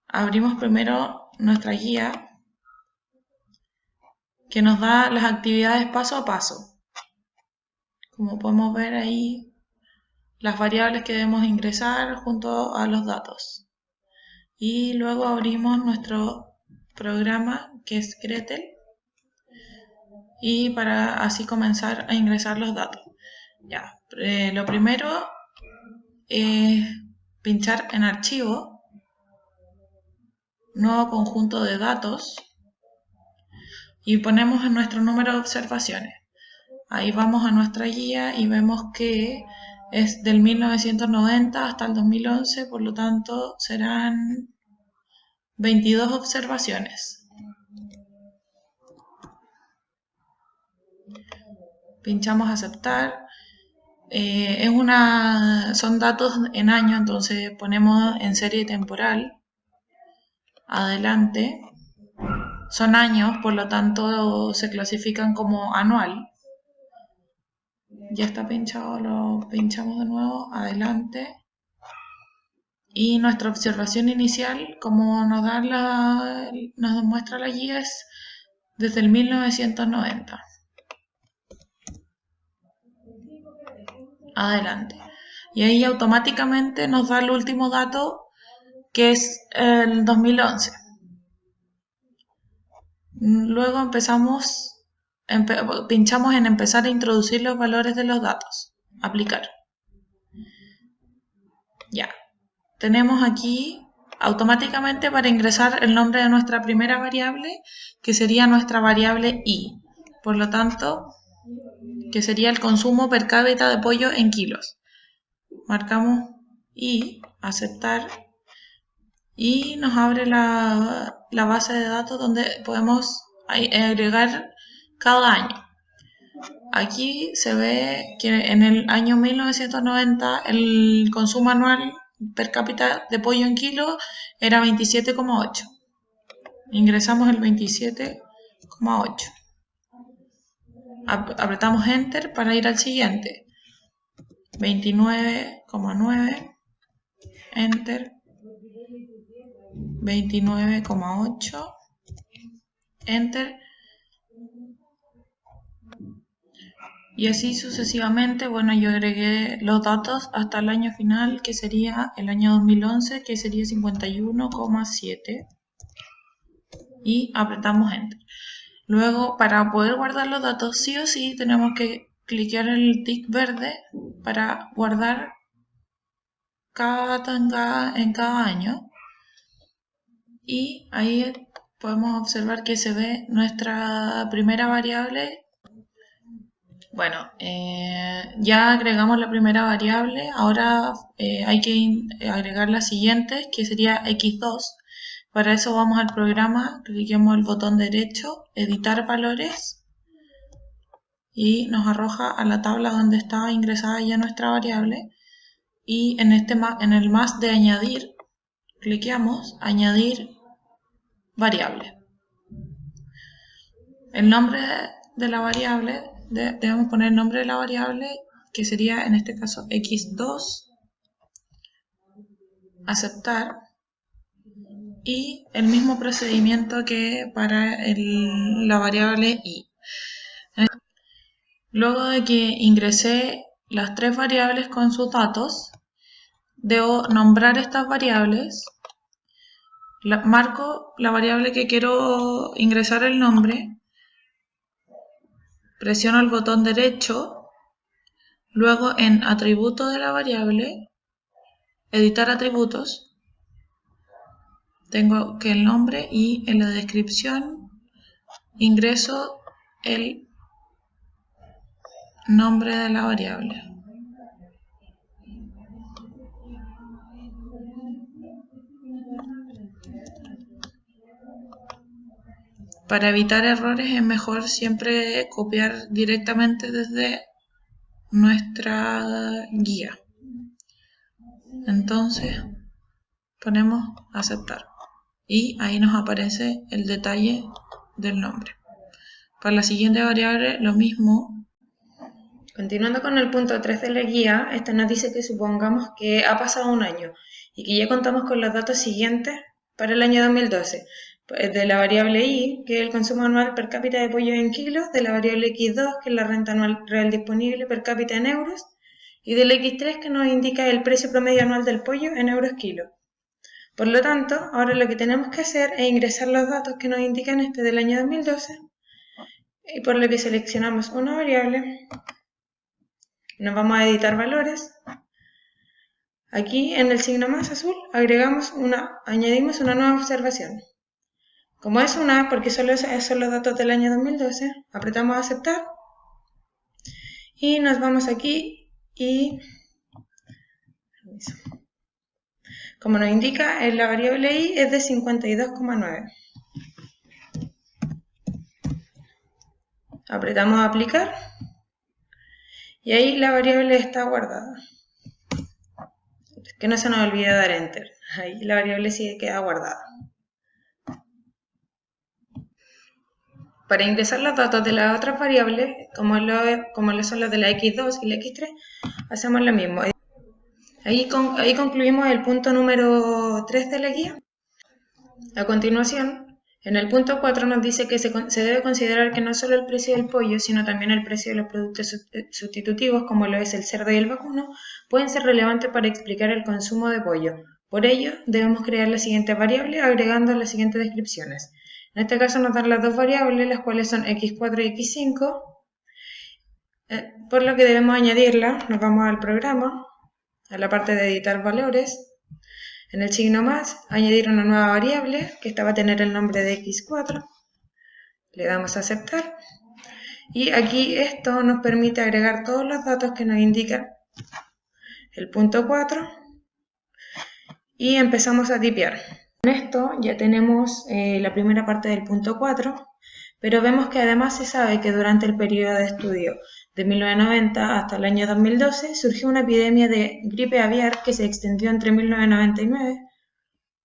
abrimos primero nuestra guía que nos da las actividades paso a paso. Como podemos ver ahí, las variables que debemos ingresar junto a los datos. Y luego abrimos nuestro programa que es Gretel y para así comenzar a ingresar los datos. Ya, lo primero es pinchar en archivo, nuevo conjunto de datos y ponemos en nuestro número de observaciones. Ahí vamos a nuestra guía y vemos que es del 1990 hasta el 2011, por lo tanto serán 22 observaciones. Pinchamos aceptar. Son datos en año, entonces ponemos en serie temporal. Adelante. Son años, por lo tanto se clasifican como anual. Ya está pinchado, lo pinchamos de nuevo. Adelante. Y nuestra observación inicial, como nos muestra la guía, es desde el 1990. Adelante. Y ahí automáticamente nos da el último dato, que es el 2011. Luego pinchamos en empezar a introducir los valores de los datos. Aplicar. Ya. Tenemos aquí automáticamente para ingresar el nombre de nuestra primera variable, que sería nuestra variable I. Por lo tanto, que sería el consumo per cápita de pollo en kilos. Marcamos I, aceptar, y nos abre la base de datos donde podemos agregar cada año. Aquí se ve que en el año 1990 el consumo anual per cápita de pollo en kilo era 27,8. Ingresamos el 27,8. Apretamos Enter para ir al siguiente. 29,9. Enter. 29,8. Enter. Y así sucesivamente. Bueno, yo agregué los datos hasta el año final, que sería el año 2011, que sería 51,7. Y apretamos Enter. Luego, para poder guardar los datos, sí o sí, tenemos que clicar el tic verde para guardar cada dato en cada año. Y ahí podemos observar que se ve nuestra primera variable. Bueno, ya agregamos la primera variable, ahora hay que agregar las siguientes, que sería x2. Para eso vamos al programa, cliquemos el botón derecho, editar valores, y nos arroja a la tabla donde está ingresada ya nuestra variable. Y en el más de añadir, cliqueamos añadir variable. El nombre de la variable, debemos poner el nombre de la variable, que sería en este caso x2, aceptar, y el mismo procedimiento que para la variable i. Luego de que ingresé las tres variables con sus datos, debo nombrar estas variables. Marco la variable que quiero ingresar el nombre, presiono el botón derecho, luego en atributo de la variable, editar atributos, tengo que el nombre, y en la descripción ingreso el nombre de la variable. Para evitar errores es mejor siempre copiar directamente desde nuestra guía. Entonces ponemos aceptar y ahí nos aparece el detalle del nombre. Para la siguiente variable lo mismo. Continuando con el punto 3 de la guía, esta nos dice que supongamos que ha pasado un año y que ya contamos con los datos siguientes para el año 2012. De la variable Y, que es el consumo anual per cápita de pollo en kilos, de la variable X2, que es la renta anual real disponible per cápita en euros, y del X3, que nos indica el precio promedio anual del pollo en euros kilo. Por lo tanto, ahora lo que tenemos que hacer es ingresar los datos que nos indican este del año 2012, y por lo que seleccionamos una variable, nos vamos a editar valores. Aquí en el signo más azul añadimos una nueva observación. Como es una, porque solo son los datos del año 2012, apretamos aceptar y nos vamos aquí y, como nos indica, la variable Y es de 52,9. Apretamos aplicar y ahí la variable está guardada. Que no se nos olvide dar enter. Ahí la variable sí queda guardada. Para ingresar los datos de las otras variables, como lo son los de la X2 y la X3, hacemos lo mismo. Ahí concluimos el punto número 3 de la guía. A continuación, en el punto 4 nos dice que se debe considerar que no solo el precio del pollo, sino también el precio de los productos sustitutivos, como lo es el cerdo y el vacuno, pueden ser relevantes para explicar el consumo de pollo. Por ello, debemos crear la siguiente variable agregando las siguientes descripciones. En este caso nos dan las dos variables, las cuales son X4 y X5, por lo que debemos añadirlas. Nos vamos al programa, a la parte de editar valores, en el signo más, añadir una nueva variable, que esta va a tener el nombre de X4, le damos a aceptar, y aquí esto nos permite agregar todos los datos que nos indican el punto 4, y empezamos a tipear. Con esto ya tenemos la primera parte del punto 4, pero vemos que además se sabe que durante el periodo de estudio de 1990 hasta el año 2012 surgió una epidemia de gripe aviar que se extendió entre 1999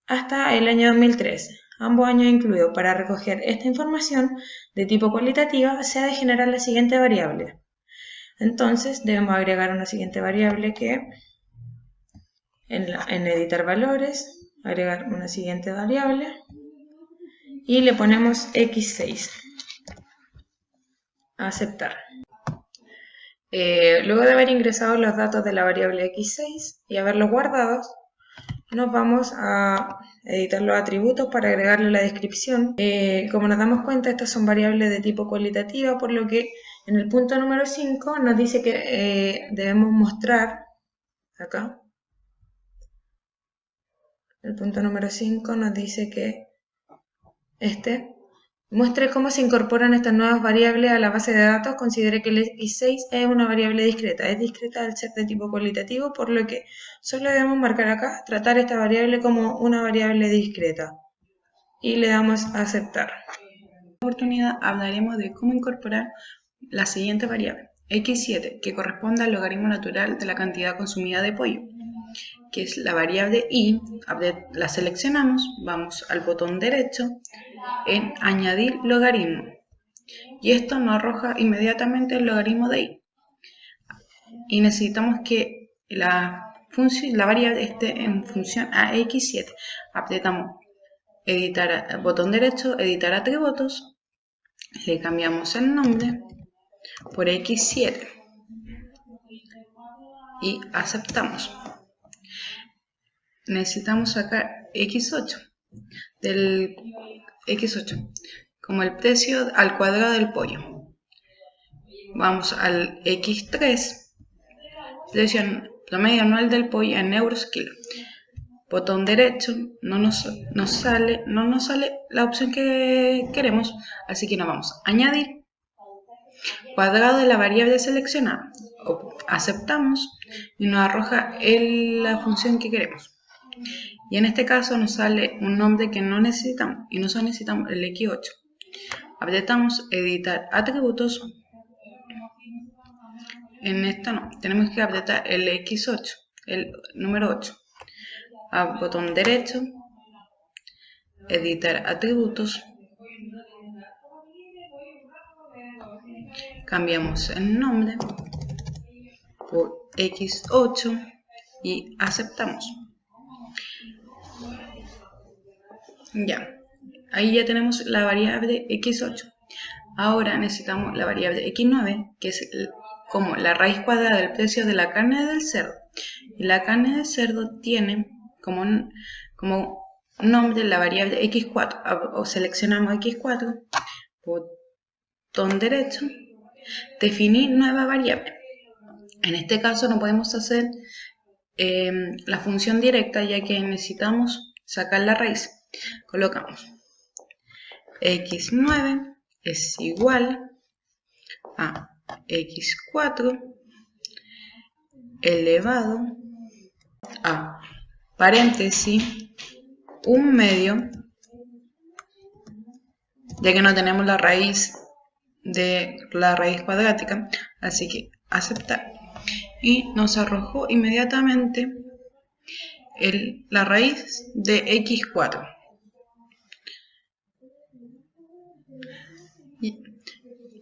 hasta el año 2003, ambos años incluidos. Para recoger esta información de tipo cualitativa se ha de generar la siguiente variable. Entonces debemos agregar una siguiente variable que en editar valores, agregar una siguiente variable y le ponemos X6. Aceptar. Luego de haber ingresado los datos de la variable X6 y haberlos guardados, nos vamos a editar los atributos para agregarle la descripción. Como nos damos cuenta, estas son variables de tipo cualitativa, por lo que en el punto número 5 nos dice que debemos mostrar, acá, el punto número 5 nos dice que muestre cómo se incorporan estas nuevas variables a la base de datos. Considere que el X6 es una variable discreta. Es discreta al ser de tipo cualitativo, por lo que solo debemos marcar acá, tratar esta variable como una variable discreta. Y le damos a aceptar. En esta oportunidad hablaremos de cómo incorporar la siguiente variable, X7, que corresponde al logaritmo natural de la cantidad consumida de pollo, que es la variable Y. La seleccionamos, vamos al botón derecho en añadir logaritmo y esto nos arroja inmediatamente el logaritmo de Y, y necesitamos que la variable esté en función a X7. Apretamos editar, botón derecho, editar atributos, le cambiamos el nombre por X7 y aceptamos. Necesitamos sacar X8 del X8 como el precio al cuadrado del pollo. Vamos al X3, precio promedio anual del pollo en euros kilo. Botón derecho, no nos sale la opción que queremos, así que nos vamos a añadir cuadrado de la variable seleccionada. Aceptamos y nos arroja la función que queremos. Y en este caso nos sale un nombre que no necesitamos, y nosotros necesitamos el X8. Apretamos editar atributos. En esta no, tenemos que apretar el X8, el número 8. A botón derecho, editar atributos. Cambiamos el nombre por X8 y aceptamos. Ya, ahí ya tenemos la variable x8. Ahora necesitamos la variable x9, que es como la raíz cuadrada del precio de la carne del cerdo. Y la carne del cerdo tiene como nombre la variable x4. O seleccionamos x4, botón derecho, definir nueva variable. En este caso no podemos hacer la función directa, ya que necesitamos sacar la raíz. Colocamos x9 es igual a x4 elevado a paréntesis 1/2, ya que no tenemos la raíz de la raíz cuadrática, así que aceptar. Y nos arrojó inmediatamente la raíz de x4.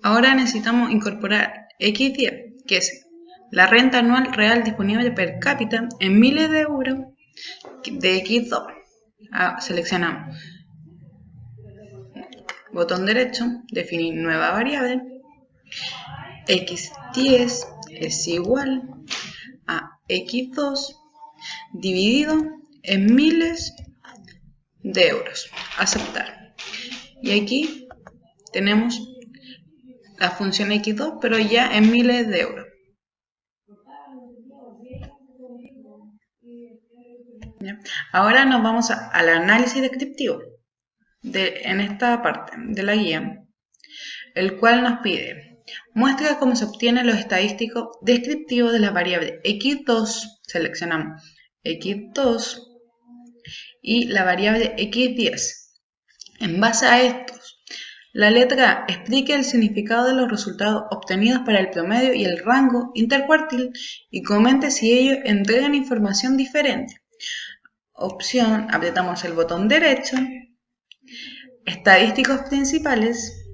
Ahora necesitamos incorporar x10, que es la renta anual real disponible per cápita en miles de euros de x2. Seleccionamos botón derecho, definir nueva variable. x10 es igual a x2 dividido en miles de euros. Aceptar. Y aquí tenemos la función x2, pero ya en miles de euros. ¿Ya? Ahora nos vamos al análisis descriptivo en esta parte de la guía, el cual nos pide: muestra cómo se obtienen los estadísticos descriptivos de las variables x2, seleccionamos x2, y la variable x10. En base a estos, la letra A explique el significado de los resultados obtenidos para el promedio y el rango intercuartil y comente si ellos entregan información diferente. Opción, apretamos el botón derecho, estadísticos principales,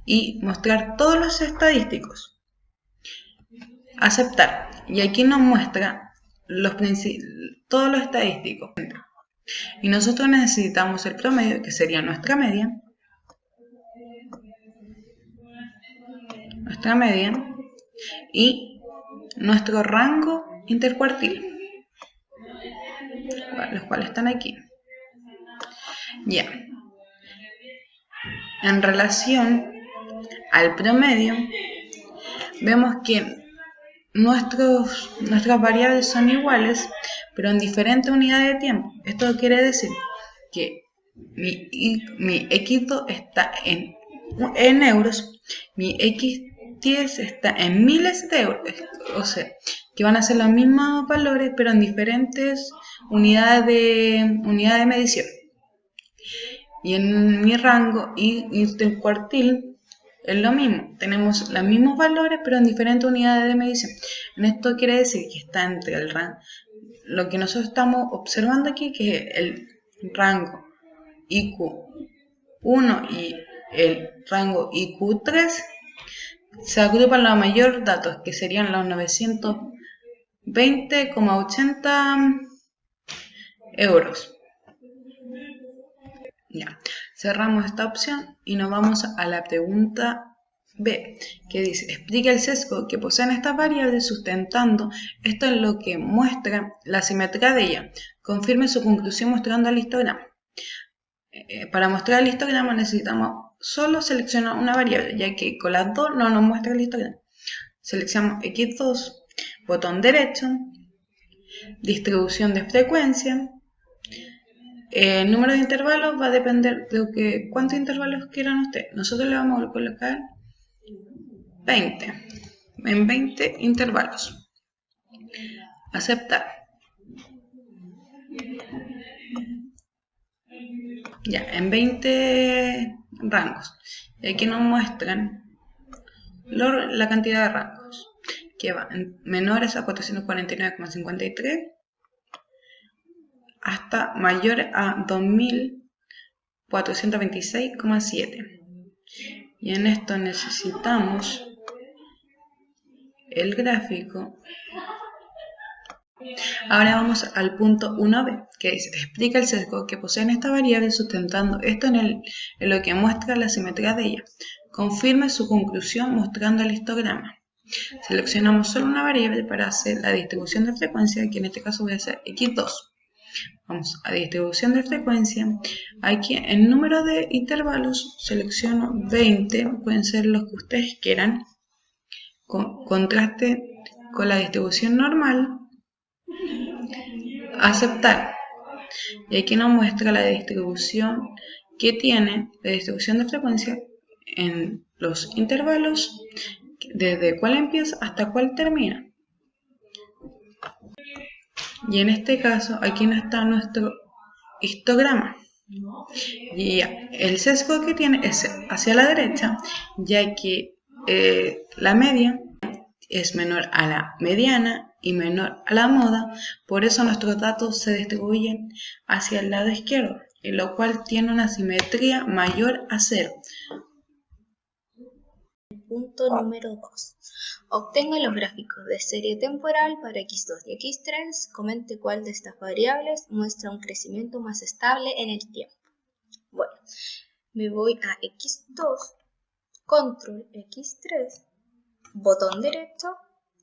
y mostrar todos los estadísticos. Aceptar. Y aquí nos muestra todos los estadísticos. Y nosotros necesitamos el promedio, que sería nuestra media. Y nuestro rango intercuartil, los cuales están aquí. Ya. En relación al promedio, vemos que nuestras variables son iguales, pero en diferentes unidades de tiempo. Esto quiere decir que mi x2 está en euros, mi x10 está en miles de euros, o sea, que van a ser los mismos valores, pero en diferentes unidades de medición. Y en mi rango intercuartil es lo mismo, tenemos los mismos valores, pero en diferentes unidades de medición. En esto quiere decir que está entre el rango, lo que nosotros estamos observando aquí, que es el rango IQ1 y el rango IQ3, se agrupan los mayores datos, que serían los 920,80 euros. Ya, cerramos esta opción y nos vamos a la pregunta B, que dice: explica el sesgo que poseen estas variables sustentando esto es lo que muestra la simetría de ella. Confirme su conclusión mostrando el histograma. Para mostrar el histograma necesitamos solo seleccionar una variable, ya que con las dos no nos muestra el histograma. Seleccionamos x2, botón derecho, distribución de frecuencia. El número de intervalos va a depender de cuántos intervalos quieran ustedes. Nosotros le vamos a colocar 20, en 20 intervalos. Aceptar. Ya, en 20 rangos. Y aquí nos muestran la cantidad de rangos, que va en menores a 449,53 hasta mayores a 2426,7. Y en esto necesitamos el gráfico Ahora vamos al punto 1b, que dice, explica el sesgo que poseen esta variable sustentando esto en lo que muestra la simetría de ella. Confirme su conclusión mostrando el histograma. Seleccionamos solo una variable para hacer la distribución de frecuencia, que en este caso voy a hacer x2. Vamos a distribución de frecuencia. Aquí en número de intervalos selecciono 20, pueden ser los que ustedes quieran. Contraste con la distribución normal. Aceptar. Y aquí nos muestra la distribución que tiene la distribución de frecuencia en los intervalos, desde cuál empieza hasta cuál termina. Y en este caso, aquí no está nuestro histograma. Y el sesgo que tiene es hacia la derecha, ya que la media es menor a la mediana y menor a la moda, por eso nuestros datos se distribuyen hacia el lado izquierdo, lo cual tiene una simetría mayor a 0. Punto número 2. Obtenga los gráficos de serie temporal para x2 y x3. Comente cuál de estas variables muestra un crecimiento más estable en el tiempo. Bueno, me voy a x2, control x3, botón derecho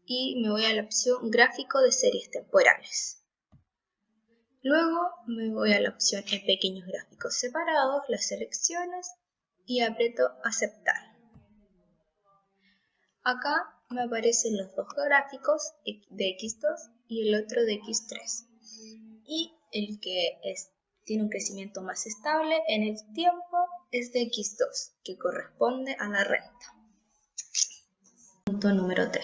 y me voy a la opción gráfico de series temporales. Luego me voy a la opción en pequeños gráficos separados, las selecciones y aprieto aceptar. Acá me aparecen los dos gráficos de x2 y el otro de x3. Y el que tiene un crecimiento más estable en el tiempo es de x2, que corresponde a la renta. Punto número 3.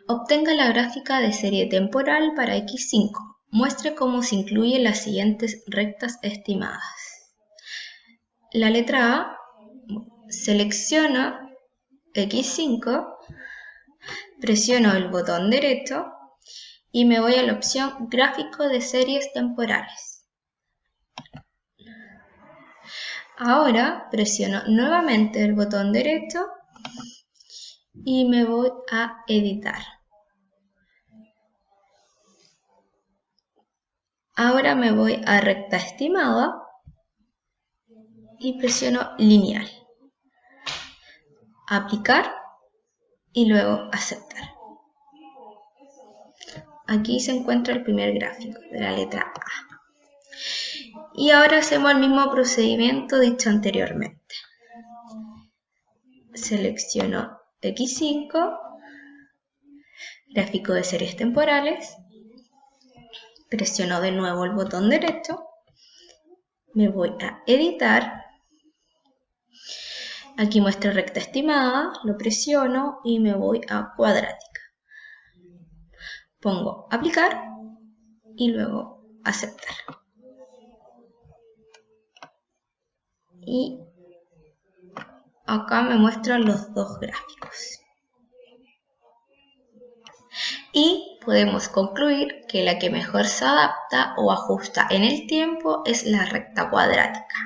Obtenga la gráfica de serie temporal para x5. Muestre cómo se incluyen las siguientes rectas estimadas. La letra A, selecciono x5, presiono el botón derecho y me voy a la opción gráfico de series temporales. Ahora presiono nuevamente el botón derecho y me voy a editar. Ahora me voy a recta estimada y presiono lineal. Aplicar y luego aceptar. Aquí se encuentra el primer gráfico de la letra A. Y ahora hacemos el mismo procedimiento dicho anteriormente. Selecciono x5, gráfico de series temporales, presiono de nuevo el botón derecho, me voy a editar. Aquí muestra recta estimada, lo presiono y me voy a cuadrática. Pongo aplicar y luego aceptar. Y acá me muestran los dos gráficos. Y podemos concluir que la que mejor se adapta o ajusta en el tiempo es la recta cuadrática.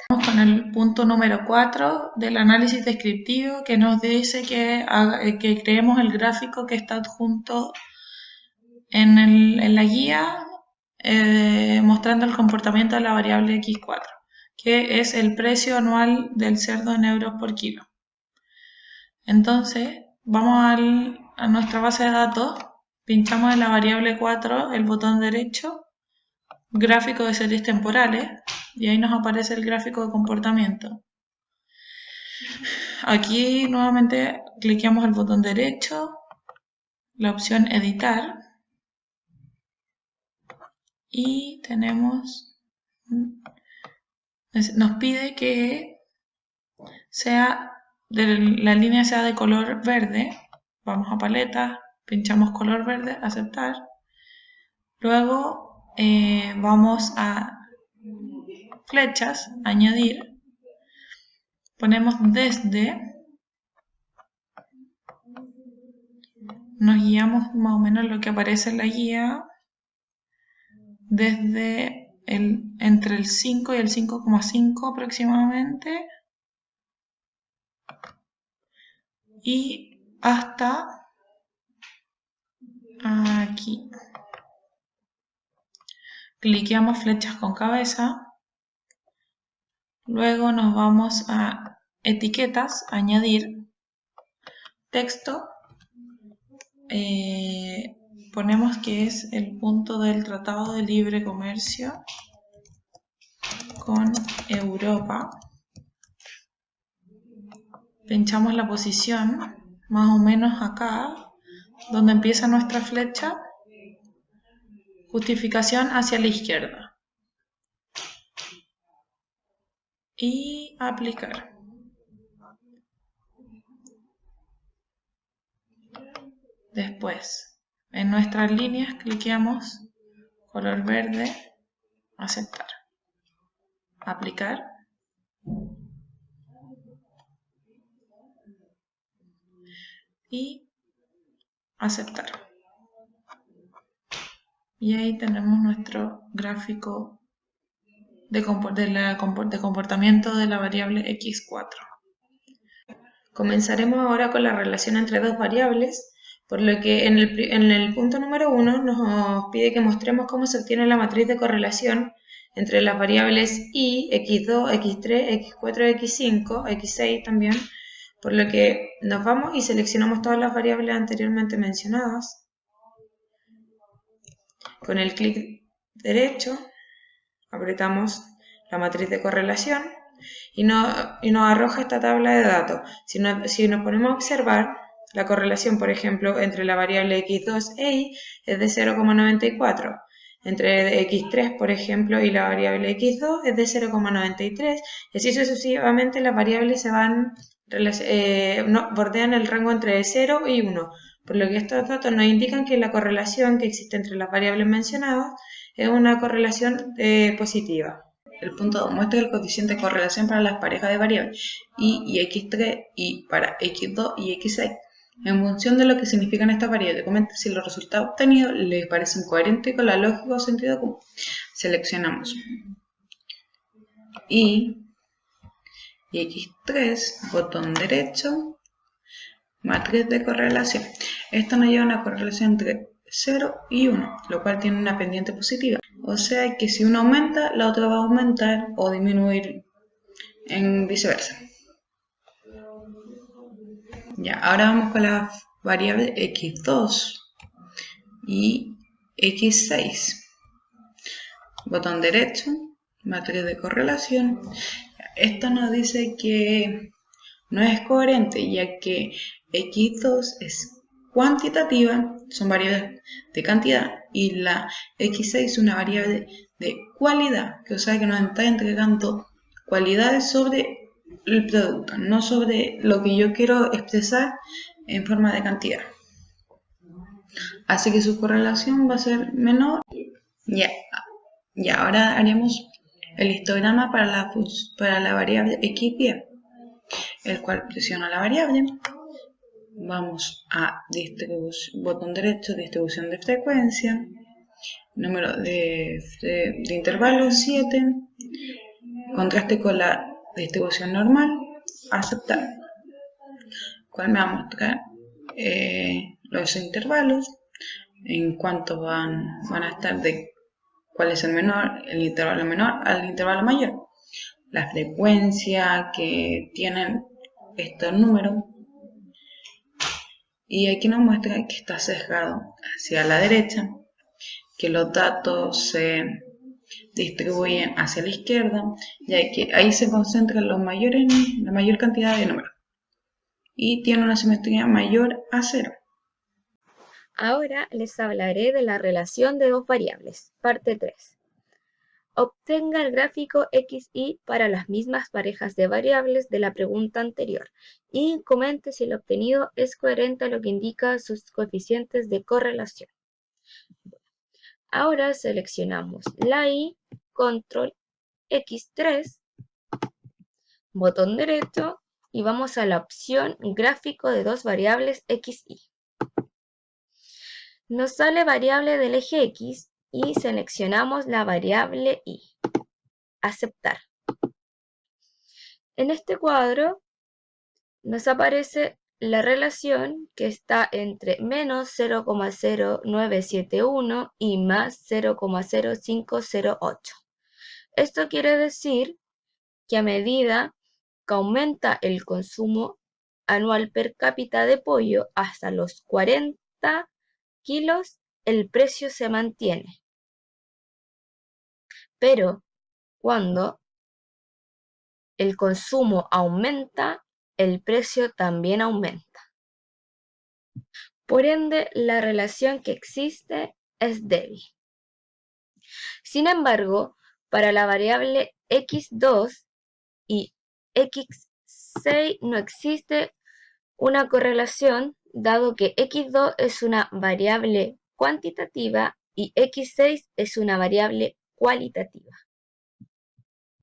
Vamos con el punto número 4 del análisis descriptivo, que nos dice que creemos el gráfico que está adjunto en la guía mostrando el comportamiento de la variable x4, que es el precio anual del cerdo en euros por kilo. Entonces vamos a nuestra base de datos, pinchamos en la variable 4 el botón derecho, gráfico de series temporales, y ahí nos aparece el gráfico de comportamiento. Aquí nuevamente cliqueamos el botón derecho, la opción editar, y nos pide que la línea sea de color verde. Vamos a paleta, pinchamos color verde, aceptar. Luego vamos a flechas, añadir, ponemos desde, nos guiamos más o menos lo que aparece en la guía, desde entre el 5 y el 5,5 aproximadamente, y hasta aquí. cliqueamos flechas con cabeza. Luego nos vamos a etiquetas, añadir texto. Ponemos que es el punto del Tratado de Libre Comercio con Europa. Pinchamos la posición, más o menos acá, donde empieza nuestra flecha. Justificación hacia la izquierda. Y aplicar. Después, en nuestras líneas cliqueamos color verde, aceptar. Aplicar. Y aceptar. Y ahí tenemos nuestro gráfico de comportamiento de la variable x4. Comenzaremos ahora con la relación entre dos variables, por lo que en el punto número 1 nos pide que mostremos cómo se obtiene la matriz de correlación entre las variables y, x2, x3, x4, x5, x6 también, por lo que nos vamos y seleccionamos todas las variables anteriormente mencionadas. Con el clic derecho apretamos la matriz de correlación y nos arroja esta tabla de datos. Si nos ponemos a observar, la correlación, por ejemplo, entre la variable x2 e y es de 0,94. Entre x3, por ejemplo, y la variable x2 es de 0,93. Y así sucesivamente las variables se van bordean el rango entre 0 y 1. Por lo que estos datos nos indican que la correlación que existe entre las variables mencionadas es una correlación positiva. El punto 2 muestra el coeficiente de correlación para las parejas de variables y x3 y para x2 y x6. En función de lo que significan estas variables, comenta si los resultados obtenidos les parecen coherentes con la lógica o sentido común. Seleccionamos y x3, botón derecho, matriz de correlación. Esto nos lleva a una correlación entre 0 y 1, lo cual tiene una pendiente positiva. O sea que si uno aumenta, la otra va a aumentar o disminuir en viceversa. Ya, ahora vamos con las variables x2 y x6. Botón derecho, matriz de correlación. Esto nos dice que no es coherente, ya que x2 es cuantitativa, son variables de cantidad, y la x6 es una variable de cualidad, que o sea que nos está entregando cualidades sobre el producto, no sobre lo que yo quiero expresar en forma de cantidad. Así que su correlación va a ser menor. Ya, ahora haremos el histograma para la variable x10, el cual presiona la variable. Vamos a botón derecho, distribución de frecuencia, número de intervalo 7, contraste con la distribución normal, aceptar, cual me va a mostrar los intervalos, en cuánto van a estar, de cuál es el intervalo menor al intervalo mayor, la frecuencia que tienen estos números, y aquí nos muestra que está sesgado hacia la derecha, que los datos se distribuyen hacia la izquierda, ya que ahí se concentran la mayor cantidad de números y tiene una simetría mayor a 0. Ahora les hablaré de la relación de dos variables, parte 3. Obtenga el gráfico XY para las mismas parejas de variables de la pregunta anterior y comente si el obtenido es coherente a lo que indica sus coeficientes de correlación. Ahora seleccionamos la Y, control X3, botón derecho y vamos a la opción gráfico de dos variables XY. Nos sale variable del eje X y seleccionamos la variable Y. Aceptar. En este cuadro nos aparece la relación que está entre menos 0,0971 y más 0,0508. Esto quiere decir que a medida que aumenta el consumo anual per cápita de pollo hasta los 40 kilos, el precio se mantiene. Pero cuando el consumo aumenta, el precio también aumenta. Por ende, la relación que existe es débil. Sin embargo, para la variable x2 y x6 no existe una correlación, dado que x2 es una variable cuantitativa y x6 es una variable cualitativa.